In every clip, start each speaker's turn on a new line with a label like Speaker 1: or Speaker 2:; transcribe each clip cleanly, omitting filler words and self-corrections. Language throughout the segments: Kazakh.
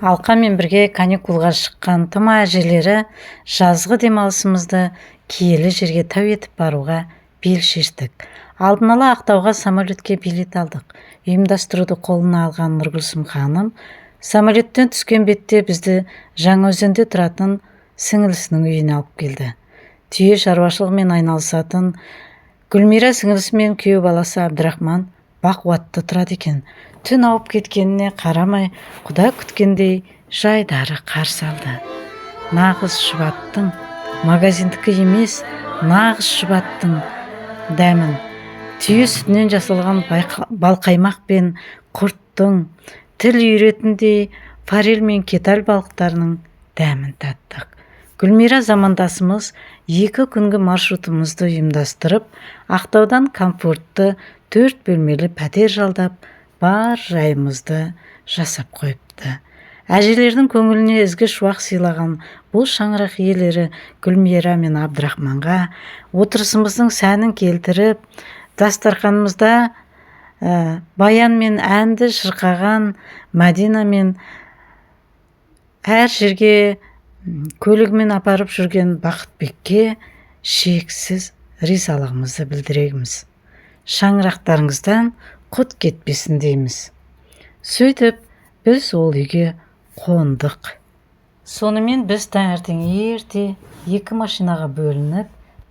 Speaker 1: Алқамен бірге каникулға шыққан тұма әжелері жазғы демалысымызды киелі жерге тәу етіп баруға бел шештік. Алдын ала Ақтауға самолетке билет алдық. Ұйымдастыруды қолына алған Нұргүлсім ханым самолеттен түскен бетте бізді Жаңаөзенде тұратын сіңілісінің үйіне алып келді. Түйе шаруашылығымен айналысатын Гүлмира сіңілісі мен күйеу баласы Абдрахман бақуатты тұрады екен. Түн ауып кеткеніне қарамай, құда күткендей жайдары қарсы алды. Нағыз шұбаттың, магазиндікі емес, нағыз шұбаттың дәмін, түйе сүтінен жасалған балқаймақ пен құрттың, тіл үйретіндей форель мен кетал балықтарының дәмін таттық. Гүлмира замандасымыз 2 күнгі маршрутымызды ұйымдастырып, Ақтаудан комфортты 4 бөлмелі пәтер жалдап, бар жайымызды жасап қойыпты. Әжелердің көңіліне ізгі шуақ сыйлаған бұл шаңырақ иелері Гүлмира мен Абдрахманға отырысымыздың сәнін келтіріп, дастарханымызда баян мен әнді шырқаған Мәдина мен әр жерге көлігімен апарып жүрген Бақытбекке шексіз ризалығымызды білдіреміз. Шаңырақтарыңыздан құт кетпесін дейміз. Сөйтіп, біз ол үйге қондық. Сонымен біз таңертең ерте 2 машинаға бөлініп,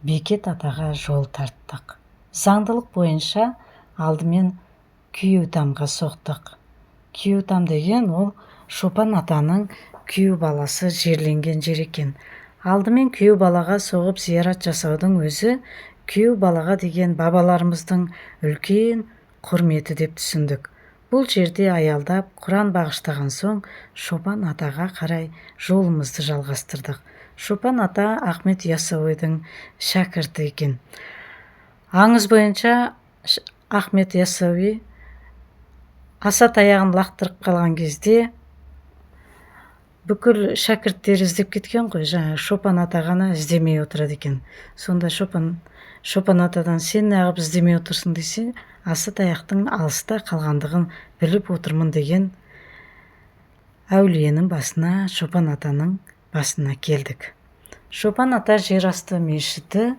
Speaker 1: Бекет атаға жол тарттық. Заңдылық бойынша алдымен Күйеутамға соқтық. Күйеутам деген ол Шопан атаның күйеу баласы жерленген жер екен. Алдымен күйеу балаға соғып зиярат жасаудың өзі күйеу балаға деген бабаларымыздың үлкен құрметі деп түсіндік. Бұл жерде аялдап, Құран бағыштаған соң Шопан атаға қарай жолымызды жалғастырдық. Шопан ата Ахмет Яссауидің шәкірті екен. Аңыз бойынша Ахмет Яссауи аса таяғын лақтырып қалған кезде бүкіл шәкірттері іздеп кеткен ғой, жаңа Шопан ата ғана іздемей отырады екен. Сонда Шопан атадан сен неғып іздемей отырсың десе, аса таяқтың алыста қалғандығын біліп отырмын деген әулиенің басына, Шопан атаның басына келдік. Шопан ата жер асты мешіті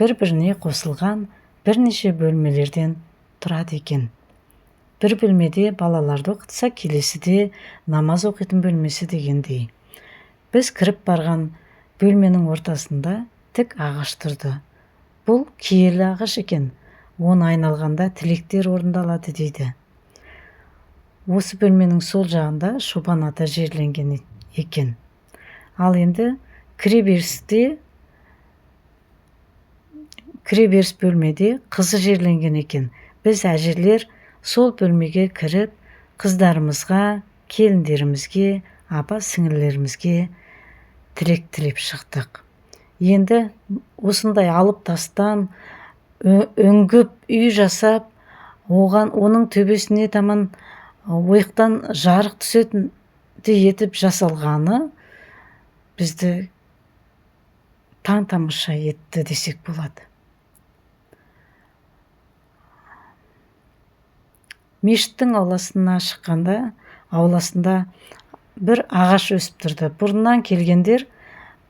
Speaker 1: бір-біріне қосылған бірнеше бөлмелерден тұрады екен. Бір бөлмеде балаларды оқытса, келесіде намаз оқитын бөлмесі дегендей. Біз кіріп барған бөлменің ортасында тік ағаш тұрды. Бұл киелі ағаш екен. Оны айналғанда тілектер орындалады дейді. Осы бөлменің сол жағында Шопан ата жерленген екен. Ал енді кіреберіс бөлмеде қызы жерленген екен. Біз әжелер сол бөлмеге кіріп, қыздарымызға, келіндерімізге, апа сіңілерімізге тілек тілеп шықтық. Енді осындай алып тастан өңгіп үй жасап, оның төбесіне таман ойықтан жарық түсетін етіп жасалғаны бізді таң-тамаша етті десек болады. Мешіттің ауласына шыққанда, ауласында бір ағаш өсіп тұрды. Бұрыннан келгендер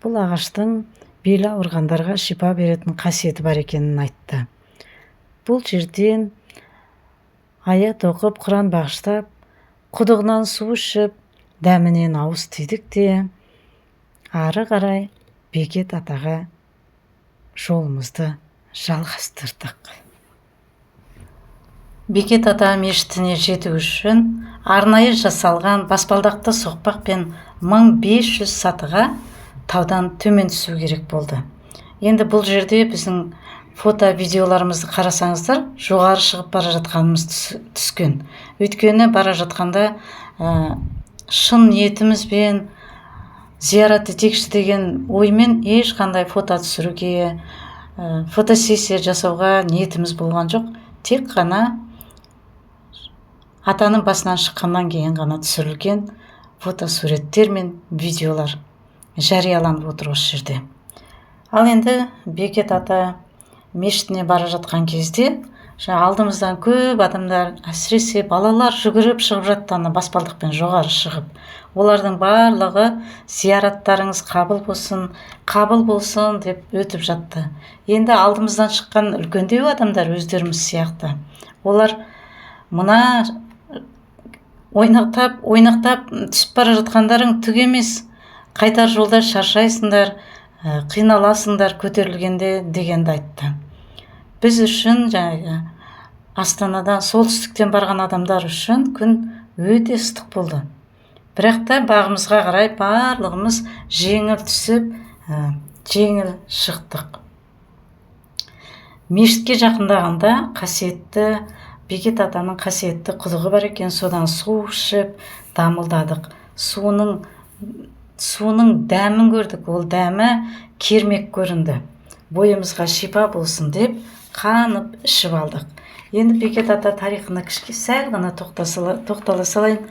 Speaker 1: бұл ағаштың белі ауырғандарға шипа беретін қасиеті бар екенін айтты. Бұл жерден аят оқып, Құран бағыштап, құдығынан су ішіп, дәмінен ауыз тидік те, ары қарай Бекет атаға жолымызды жалғастырдық. Бекет ата мешітіне жету үшін арнайы жасалған баспалдақты соқпақ пен 1500 сатыға таудан төмен түсу керек болды. Енді бұл жерде біздің фото-видеоларымызды қарасаңыздар, жоғары шығып бара жатқанымыз түскен. Өйткені бара жатқанда шын ниетімізбен зиярат етекші деген оймен ешқандай фото түсіруге, фотосессия жасауға ниетіміз болған жоқ. Тек қана атаның басынан шыққаннан кейін ғана түсірілген фотосуреттер мен видеолар жарияланып отыр осы жерде. Ал енді Бекет ата мешітіне бара жатқан кезде алдымыздан көп адамдар, әсіресе балалар жүгіріп шығып жатты, ана баспалдақпен жоғары шығып. Олардың барлығы зияраттарыңыз қабыл болсын деп өтіп жатты. Енді алдымыздан шыққан үлкендеу адамдар өздеріміз сияқты. Олар мына ойнақтап түсіп бара жатқандарың түк емес. Қайтар жолда шаршайсыңдар, қиналасыңдар көтерілгенде дегенді айтты. Біз үшін Астанадан солтүстіктен барған адамдар үшін күн өте ыстық болды. Бірақ та бағымызға қарай барлығымыз жеңіл түсіп, жеңіл шықтық. Мешітке жақындағанда Бекет атаның қасиетті құдығы бар екен, содан су ішіп дамылдадық. Суының дәмін көрдік, ол дәмі кермек көрінді. Бойымызға шипа болсын деп қанып ішіп алдық. Енді Бекет ата тарихына сәл ғана тоқтала салайын.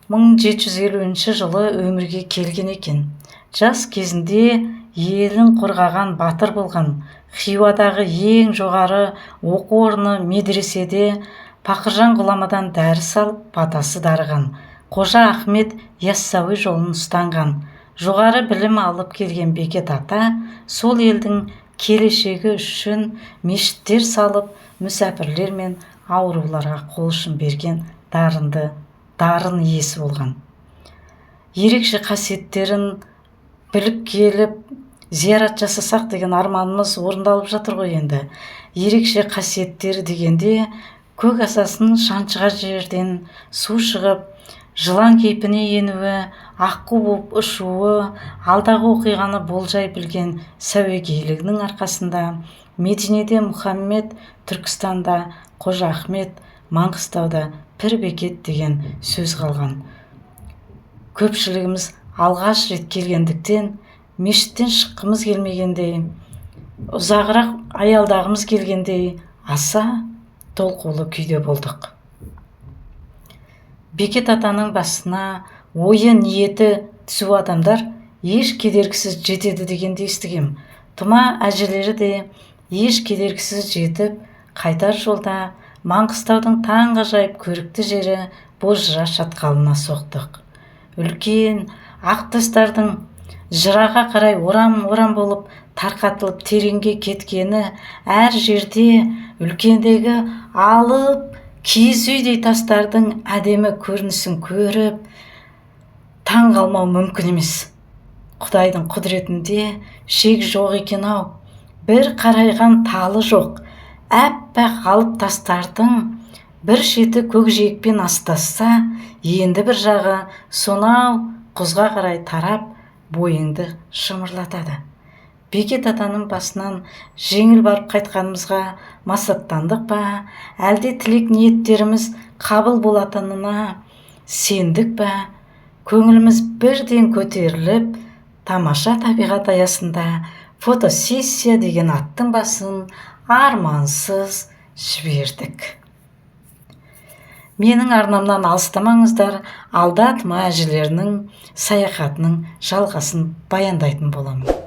Speaker 1: 1750 жылы өмірге келген екен. Жас кезінде елін қорғаған батыр болған. Хиуадағы ең жоғары оқу орны медреседе Пақыржан ғұламадан дәріс алып, батасы дарыған. Қожа Ахмет Яссауи жолын ұстанған. Жоғары білім алып келген Бекет ата сол елдің келешегі үшін мешіттер салып, мүсәпірлер мен ауруларға қол ұшын берген дарын иесі болған. Ерекше қасиеттерін біліп келіп, зиярат жасасақ деген арманымыз орындалып жатыр ғой енді. Ерекше қасиеттері дегенде көк асасын шаншыға жерден су шығып, жылан кейпіне енуі, аққу болып ұшуы, алдағы оқиғаны болжай білген сәуегейлігінің арқасында Мединеде Мұхаммед, Түркістанда Қожа Ахмет, Маңғыстауда Пір Бекет деген сөз қалған. Көпшілігіміз алғаш рет келгендіктен мешіттен шыққымыз келмегендей, ұзағырақ аялдағымыз келгендей, аса толқулы күйде болдық. Бекет атаның басына ойы ниеті түсу адамдар еш кедергісіз жетеді дегенді естігем. Тұма әжелері де еш кедергісіз жетіп, қайтар жолда Маңғыстаудың таңғажайып көрікті жері Бозжыра шатқалына соқтық. Үлкен ақ тастардың жыраға қарай орам болып тарқатылып тереңге кеткені, әр жерде үлкендегі алып киіз үйдей тастардың әдемі көрінісін көріп, таң қалмау мүмкін емес. Құдайдың құдіретінде шек жоқ екен-ау. Бір қарайған талы жоқ. Әппақ алып тастардың бір шеті көкжиекпен астасса, енді бір жағы сонау құзға қарай тарап, бойыңды шымырлатады. Бекет атаның басынан жеңіл барып қайтқанымызға масаттандық па, әлде тілек ниеттеріміз қабыл болатынына сендік па? Көңіліміз бірден көтеріліп, тамаша табиғат аясында фотосессия деген аттың басын армансыз жібердік. Менің арнамнан алыстамаңыздар, алда тұма әжелерінің саяхатының жалғасын баяндайтын боламын.